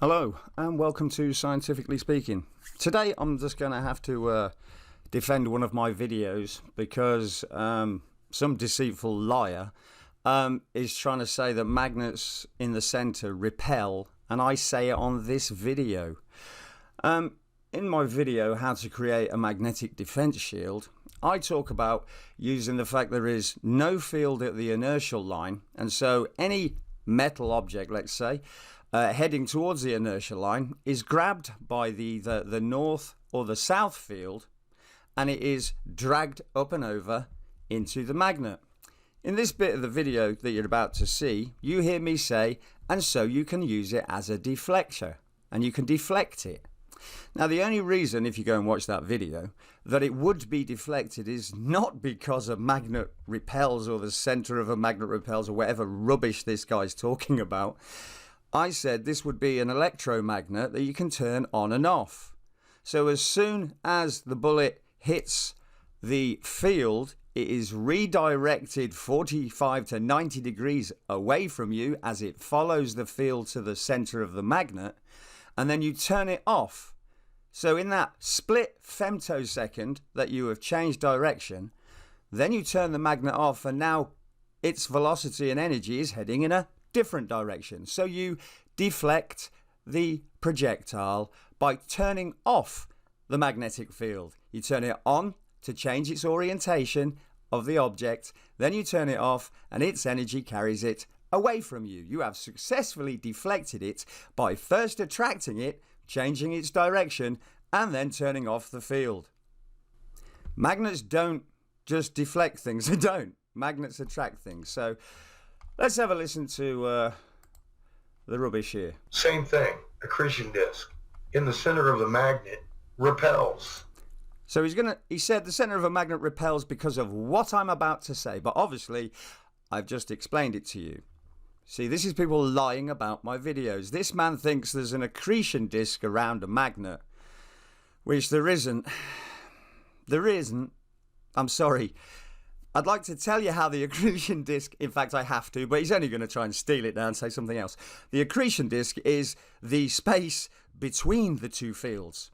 Hello and welcome to Scientifically Speaking. Today I'm just going to have to defend one of my videos because some deceitful liar is trying to say that magnets in the center repel, and I say it on this video. In my video, How to Create a Magnetic Defense Shield, I talk about using the fact there is no field at the inertial line, and so any metal object, let's say, heading towards the inertial line is grabbed by the north or the south field, and it is dragged up and over into the magnet. In this bit of the video that you're about to see, you hear me say, and so you can use it as a deflector, and you can deflect it. Now, the only reason, if you go and watch that video, that it would be deflected is not because a magnet repels or the center of a magnet repels or whatever rubbish this guy's talking about. I said this would be an electromagnet that you can turn on and off. So as soon as the bullet hits the field, it is redirected 45 to 90 degrees away from you as it follows the field to the center of the magnet, and then you turn it off. So in that split femtosecond that you have changed direction, then you turn the magnet off, and now its velocity and energy is heading in a different direction. So you deflect the projectile by turning off the magnetic field. You turn it on to change its orientation of the object, then you turn it off and its energy carries it away from you. You have successfully deflected it by first attracting it, changing its direction, and then turning off the field. Magnets don't just deflect things, they don't. Magnets attract things. So let's have a listen to the rubbish here. Same thing, accretion disk. In the center of the magnet, repels. So he said the center of a magnet repels because of what I'm about to say, but obviously I've just explained it to you. See, this is people lying about my videos. This man thinks there's an accretion disk around a magnet, which there isn't. There isn't. I'm sorry. I'd like to tell you how the accretion disk, in fact I have to, but he's only going to try and steal it now and say something else. The accretion disk is the space between the two fields.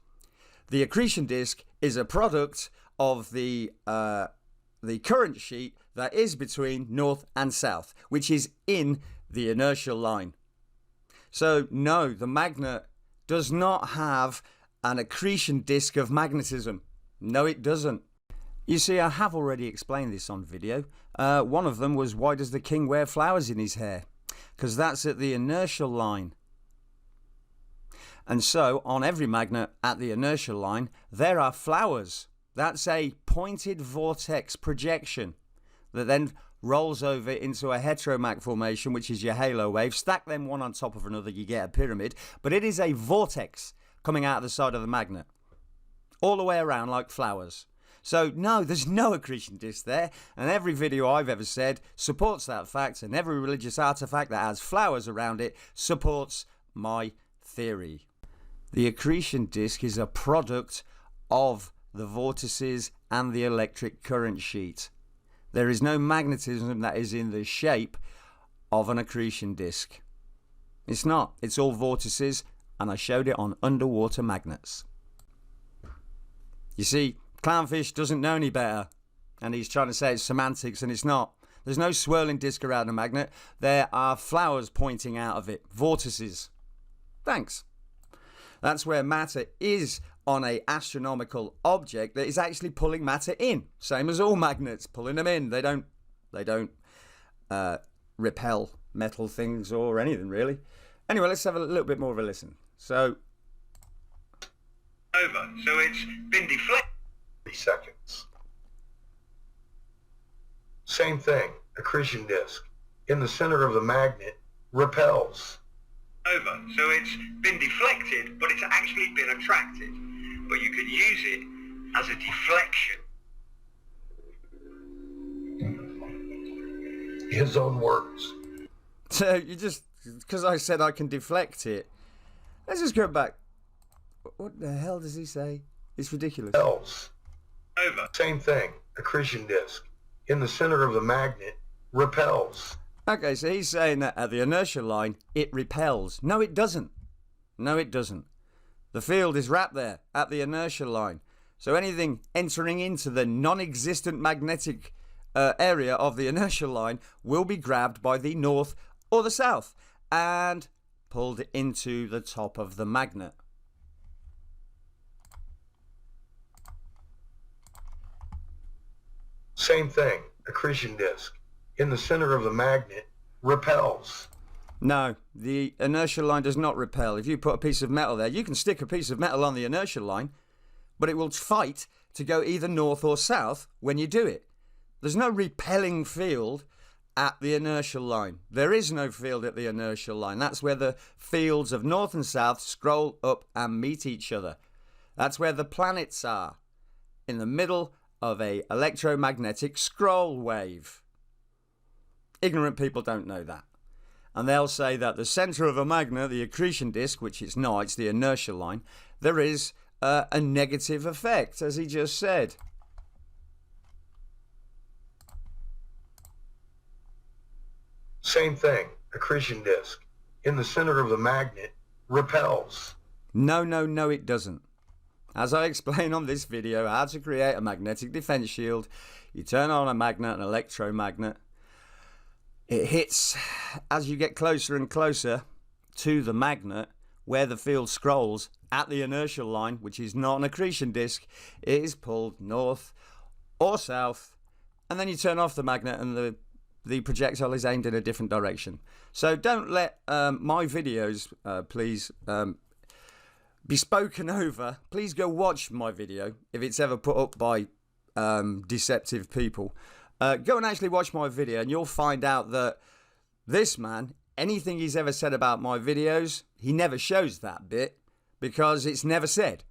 The accretion disk is a product of the current sheet that is between north and south, which is in the inertial line. So no, the magnet does not have an accretion disk of magnetism. No, it doesn't. You see, I have already explained this on video. One of them was, why does the king wear flowers in his hair? Because that's at the inertial line. And so, on every magnet at the inertial line, there are flowers. That's a pointed vortex projection that then rolls over into a heteromag formation, which is your halo wave. Stack them one on top of another, you get a pyramid. But it is a vortex coming out of the side of the magnet, all the way around like flowers. So no, there's no accretion disk there, and every video I've ever said supports that fact, and every religious artifact that has flowers around it supports my theory. The accretion disk is a product of the vortices and the electric current sheet. There is no magnetism that is in the shape of an accretion disk. It's not. It's all vortices, and I showed it on underwater magnets. You see, Clownfish doesn't know any better, and he's trying to say it's semantics, and it's not. There's no swirling disk around a magnet. There are flowers pointing out of it, vortices. Thanks. That's where matter is on a astronomical object that is actually pulling matter in. Same as all magnets, pulling them in. They don't repel metal things or anything really. Anyway, let's have a little bit more of a listen. So it's been deflected. 3 seconds. Same thing, accretion disk. In the center of the magnet, repels. So it's been deflected, but it's actually been attracted. But you can use it as a deflection. His own words. So you just, because I said I can deflect it, let's just go back. What the hell does he say? It's ridiculous. Repels. Same thing, accretion disk. In the center of the magnet, repels. Okay, so he's saying that at the inertial line, it repels. No, it doesn't. No, it doesn't. The field is wrapped there at the inertial line. So anything entering into the non-existent magnetic area of the inertial line will be grabbed by the north or the south and pulled into the top of the magnet. Same thing, accretion disk. In the center of the magnet, repels. No, the inertial line does not repel. If you put a piece of metal there, you can stick a piece of metal on the inertial line, but it will fight to go either north or south when you do it. There's no repelling field at the inertial line. There is no field at the inertial line. That's where the fields of north and south scroll up and meet each other. That's where the planets are, in the middle of a electromagnetic scroll wave. Ignorant people don't know that. And they'll say that the center of a magnet, the accretion disk, which it's not, it's the inertial line, there is a negative effect, as he just said. Same thing, accretion disk. In the center of the magnet, repels. No, no, no, it doesn't. As I explain on this video how to create a magnetic defense shield, you turn on a magnet, an electromagnet. It hits as you get closer and closer to the magnet where the field scrolls at the inertial line, which is not an accretion disk. It is pulled north or south, and then you turn off the magnet and the projectile is aimed in a different direction. So don't let my videos, please, be spoken over. Please go watch my video if it's ever put up by deceptive people. Go and actually watch my video and you'll find out that this man, anything he's ever said about my videos, he never shows that bit because it's never said.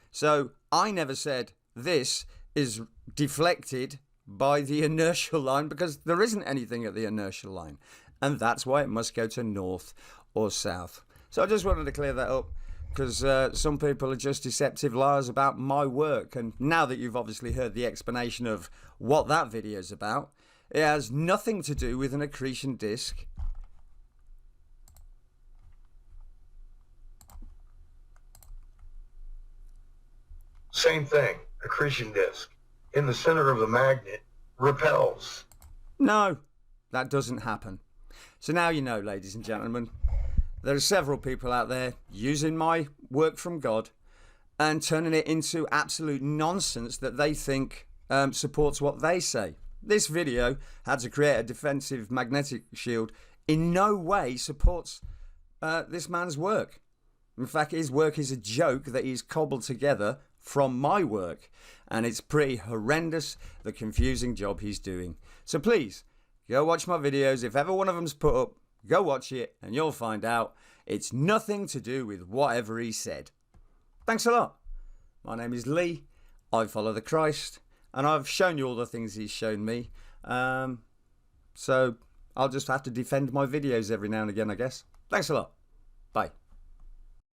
So I never said this is deflected by the inertial line because there isn't anything at the inertial line. And that's why it must go to north or south. So I just wanted to clear that up because some people are just deceptive liars about my work. And now that you've obviously heard the explanation of what that video is about, it has nothing to do with an accretion disk. Same thing, accretion disk. In the center of the magnet, repels. No, that doesn't happen. So now you know, ladies and gentlemen, there are several people out there using my work from God and turning it into absolute nonsense that they think supports what they say. This video, how to create a defensive magnetic shield, in no way supports this man's work. In fact, his work is a joke that he's cobbled together from my work, and it's pretty horrendous, the confusing job he's doing. So please, go watch my videos. If ever one of them's put up, go watch it and you'll find out it's nothing to do with whatever he said. Thanks a lot. My name is Lee. I follow the Christ and I've shown you all the things he's shown me. So I'll just have to defend my videos every now and again, I guess. Thanks a lot.